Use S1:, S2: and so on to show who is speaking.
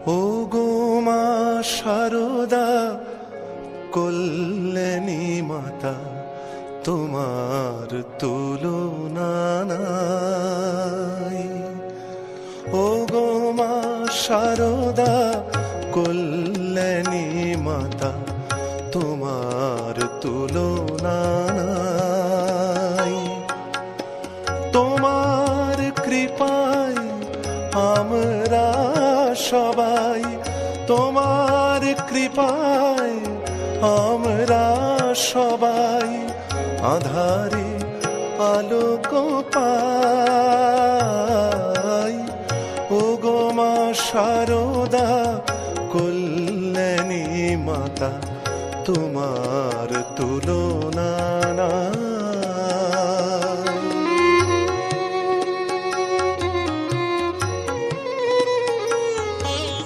S1: ও গো মা শারদা কল্যাণী মাতা, তোমার তুলনা নাই। ও গো মা শারদা কল্যাণী মাতা, তোমার তুলনা নাই। তোমার কৃপায় আমরা সবাই, তোমার কৃপায় আমরা সবাই আঁধারে আলোক পাই। ও গো মা শারদা কল্যাণী মাতা, তোমার তুলনা নাই।